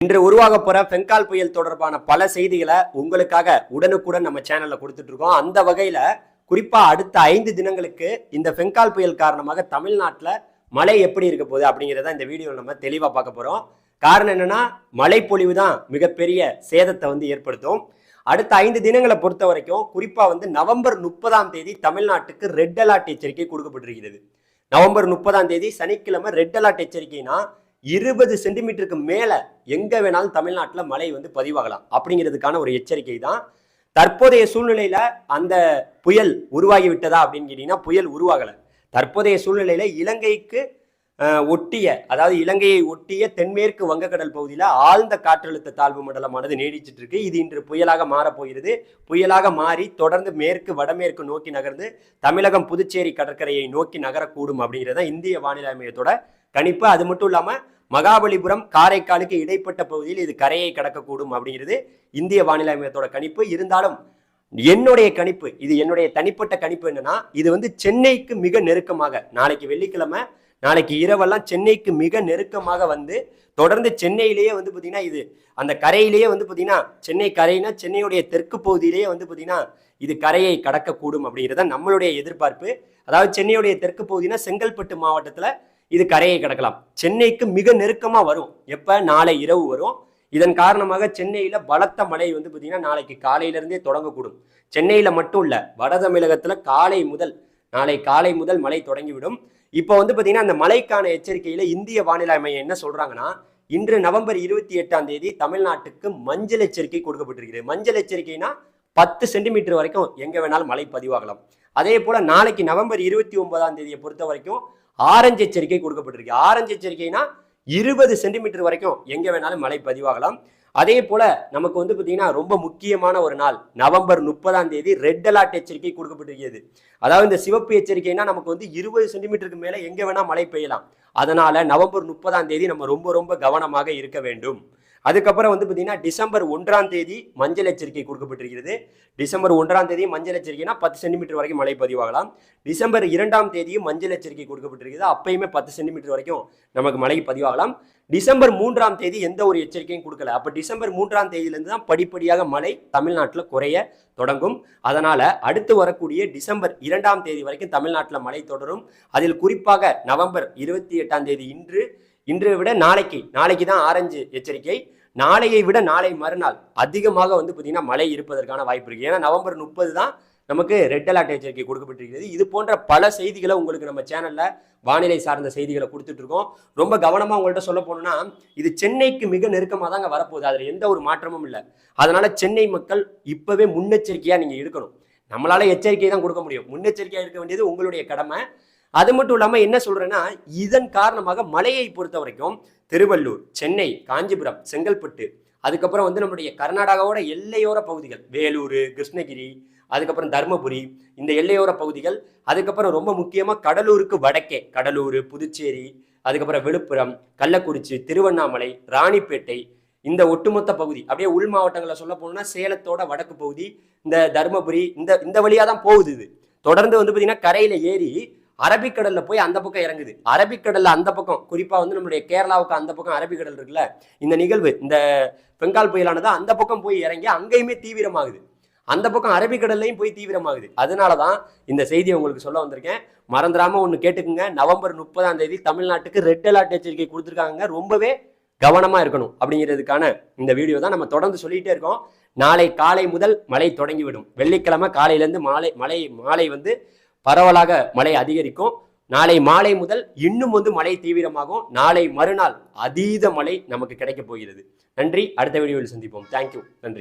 இன்று உருவாக போற பெங்கால் புயல் தொடர்பான பல செய்திகளை உங்களுக்காக உடனுக்குடன் நம்ம சேனல்ல கொடுத்துட்டு இருக்கோம். அந்த வகையில குறிப்பா அடுத்த 5 தினங்களுக்கு இந்த பெங்கால் புயல் காரணமாக தமிழ்நாட்டில் மழை எப்படி இருக்க போகுது அப்படிங்கிறத இந்த வீடியோவில் நம்ம தெளிவா பார்க்க போறோம். காரணம் என்னன்னா, மழைப்பொழிவு தான் மிகப்பெரிய சேதத்தை ஏற்படுத்தும். அடுத்த 5 தினங்களை பொறுத்த வரைக்கும் குறிப்பா நவம்பர் 30ஆம் தேதி தமிழ்நாட்டுக்கு ரெட் அலர்ட் எச்சரிக்கை கொடுக்கப்பட்டிருக்கிறது. நவம்பர் 30ஆம் தேதி சனிக்கிழமை ரெட் அலர்ட் எச்சரிக்கைனா 20 சென்டிமீட்டருக்கு மேல எங்க வேணாலும் தமிழ்நாட்டில் மழை பதிவாகலாம் அப்படிங்கிறதுக்கான ஒரு எச்சரிக்கை தான். தற்போதைய சூழ்நிலையில அந்த புயல் உருவாகி விட்டதா அப்படின்னு கேட்டீங்கன்னா, புயல் உருவாகல. தற்போதைய சூழ்நிலையில இலங்கைக்கு ஒட்டிய, அதாவது இலங்கையை ஒட்டிய தென்மேற்கு வங்கக்கடல் பகுதியில் ஆழ்ந்த காற்றழுத்த தாழ்வு மண்டலமானது நீடிச்சிட்டு இருக்கு. இது இன்று புயலாக மாறப்போகிறது. புயலாக மாறி தொடர்ந்து மேற்கு வடமேற்கு நோக்கி நகர்ந்து தமிழகம் புதுச்சேரி கடற்கரையை நோக்கி நகரக்கூடும் அப்படிங்கிறத இந்திய வானிலை மையத்தோட கணிப்பு. அது மட்டும் இல்லாம மகாபலிபுரம் காரைக்காலுக்கு இடைப்பட்ட பகுதியில் இது கரையை கடக்கக்கூடும் அப்படிங்கிறது இந்திய வானிலை மையத்தோட கணிப்பு. இருந்தாலும் என்னுடைய கணிப்பு, இது என்னுடைய தனிப்பட்ட கணிப்பு என்னன்னா, இது சென்னைக்கு மிக நெருக்கமாக நாளைக்கு வெள்ளிக்கிழமை, நாளைக்கு இரவெல்லாம் சென்னைக்கு மிக நெருக்கமாக தொடர்ந்து சென்னையிலேயே பார்த்தீங்கன்னா, இது அந்த கரையிலேயே பார்த்தீங்கன்னா, சென்னை கரைனா சென்னையுடைய தெற்கு பகுதியிலேயே பார்த்தீங்கன்னா இது கரையை கடக்கக்கூடும் அப்படிங்கிறத நம்மளுடைய எதிர்பார்ப்பு. அதாவது சென்னையுடைய தெற்கு பகுதினா செங்கல்பட்டு மாவட்டத்தில் இது கரையை கடக்கலாம். சென்னைக்கு மிக நெருக்கமா வரும். எப்ப? நாளை இரவு வரும். இதன் காரணமாக சென்னையில பலத்த மழை பார்த்தீங்கன்னா நாளைக்கு காலையிலிருந்தே தொடங்கக்கூடும். சென்னையில மட்டும் இல்ல, வட தமிழகத்துல நாளை காலை முதல் மழை தொடங்கிவிடும். இப்போ பார்த்தீங்கன்னா அந்த மழைக்கான எச்சரிக்கையில இந்திய வானிலை மையம் என்ன சொல்றாங்கன்னா, இன்று நவம்பர் 28ஆம் தேதி தமிழ்நாட்டுக்கு மஞ்சள் எச்சரிக்கை கொடுக்கப்பட்டிருக்கிறது. மஞ்சள் எச்சரிக்கைனா 10 சென்டிமீட்டர் வரைக்கும் எங்க வேணாலும் மழை பதிவாகலாம். அதே போல நாளைக்கு நவம்பர் 29ஆம் தேதியை பொறுத்த வரைக்கும் ஆரஞ்சு எச்சரிக்கை கொடுக்கப்பட்டிருக்கு. ஆரஞ்சு எச்சரிக்கைனா 20 சென்டிமீட்டர் வரைக்கும் எங்க வேணாலும் மழை பதிவாகலாம். அதே போல நமக்கு பார்த்தீங்கன்னா ரொம்ப முக்கியமான ஒரு நாள் நவம்பர் 30ஆம் தேதி ரெட் அலர்ட் எச்சரிக்கை கொடுக்கப்பட்டிருக்கிறது. அதாவது இந்த சிவப்பு எச்சரிக்கைனா நமக்கு 20 சென்டிமீட்டருக்கு மேல எங்க வேணா மழை பெய்யலாம். அதனால நவம்பர் 30ஆம் தேதி நம்ம ரொம்ப கவனமாக இருக்க வேண்டும். அதுக்கப்புறம் பார்த்தீங்கன்னா டிசம்பர் 1ஆம் தேதி மஞ்சள் எச்சரிக்கை கொடுக்கப்பட்டிருக்கிறது. டிசம்பர் 1ஆம் தேதி மஞ்சள் எச்சரிக்கைனா 10 சென்டிமீட்டர் வரைக்கும் மழை பதிவாகலாம். டிசம்பர் 2ஆம் தேதியும் மஞ்சள் எச்சரிக்கை கொடுக்கப்பட்டிருக்கிறது. அப்பயுமே 10 சென்டிமீட்டர் வரைக்கும் நமக்கு மழை பதிவாகலாம். டிசம்பர் 3ஆம் தேதி எந்த ஒரு எச்சரிக்கையும் கொடுக்கல. அப்ப டிசம்பர் 3ஆம் தேதியிலிருந்து தான் படிப்படியாக மழை தமிழ்நாட்டில் குறைய தொடங்கும். அதனால அடுத்து வரக்கூடிய டிசம்பர் 2ஆம் தேதி வரைக்கும் தமிழ்நாட்டில் மழை தொடரும். அதில் குறிப்பாக நவம்பர் 28ஆம் தேதி இன்றை விட நாளைக்கு தான் ஆரஞ்சு எச்சரிக்கை. நாளையை விட நாளை மறுநாள் அதிகமாக பார்த்தீங்கன்னா மழை இருப்பதற்கான வாய்ப்பு இருக்கு. ஏன்னா நவம்பர் 30 தான் நமக்கு ரெட் அலர்ட் எச்சரிக்கை கொடுக்கப்பட்டிருக்கிறது. இது போன்ற பல செய்திகளை உங்களுக்கு நம்ம சேனல்ல வானிலை சார்ந்த செய்திகளை கொடுத்துட்டு இருக்கோம். ரொம்ப கவனமா உங்கள்கிட்ட சொல்ல போனோம்னா, இது சென்னைக்கு மிக நெருக்கமாக தாங்க வரப்போகுது. அதுல எந்த ஒரு மாற்றமும் இல்லை. அதனால சென்னை மக்கள் இப்பவே முன்னெச்சரிக்கையா நீங்க இருக்கணும். நம்மளால எச்சரிக்கை தான் கொடுக்க முடியும். முன்னெச்சரிக்கையா இருக்க வேண்டியது உங்களுடைய கடமை. அது மட்டும் இல்லாம என்ன சொல்றேன்னா, இதன் காரணமாக மழையை பொறுத்த வரைக்கும் திருவள்ளூர், சென்னை, காஞ்சிபுரம், செங்கல்பட்டு, அதுக்கப்புறம் நம்மளுடைய கர்நாடகாவோட எல்லையோர பகுதிகள் வேலூர், கிருஷ்ணகிரி, அதுக்கப்புறம் தர்மபுரி, இந்த எல்லையோர பகுதிகள், அதுக்கப்புறம் ரொம்ப முக்கியமா கடலூருக்கு வடக்கே கடலூர், புதுச்சேரி, அதுக்கப்புறம் விழுப்புரம், கள்ளக்குறிச்சி, திருவண்ணாமலை, ராணிப்பேட்டை, இந்த ஒட்டுமொத்த பகுதி அப்படியே உள் மாவட்டங்களை சொல்ல போனோம்னா சேலத்தோட வடக்கு பகுதி, இந்த தர்மபுரி, இந்த வழியா தான் போகுது. இது தொடர்ந்து பார்த்தீங்கன்னா கரையில ஏறி அரபிக்கடல்ல போய் அந்த பக்கம் இறங்குது. அரபிக்கடல்ல அந்த பக்கம் குறிப்பா நம்மளுடைய கேரளாவுக்கு அந்த பக்கம் அரபிக்கடல் இருக்குல்ல, இந்த நிகழ்வு இந்த பெங்கால் புயலானது அந்த பக்கம் போய் இறங்கி அங்கேயுமே தீவிரமாகுது. அந்த பக்கம் அரபிக்கடல்லையும் போய் தீவிரமாகுது. அதனாலதான் இந்த செய்தியை உங்களுக்கு சொல்ல வந்திருக்கேன். மறந்துடாம ஒண்ணு கேட்டுக்குங்க. நவம்பர் 30ஆம் தேதி தமிழ்நாட்டுக்கு ரெட் அலர்ட் எச்சரிக்கை கொடுத்துருக்காங்க. ரொம்பவே கவனமா இருக்கணும் அப்படிங்கிறதுக்கான இந்த வீடியோ தான். நம்ம தொடர்ந்து சொல்லிட்டே இருக்கோம். நாளை காலை முதல் மழை தொடங்கிவிடும். வெள்ளிக்கிழமை காலையிலேருந்து மாலை பரவலாக மழை அதிகரிக்கும். நாளை மாலை முதல் இன்னும் மழை தீவிரமாகும். நாளை மறுநாள் அதீத மழை நமக்கு கிடைக்க போகிறது. நன்றி. அடுத்த வீடியோவில் சந்திப்போம். தேங்க்யூ. நன்றி.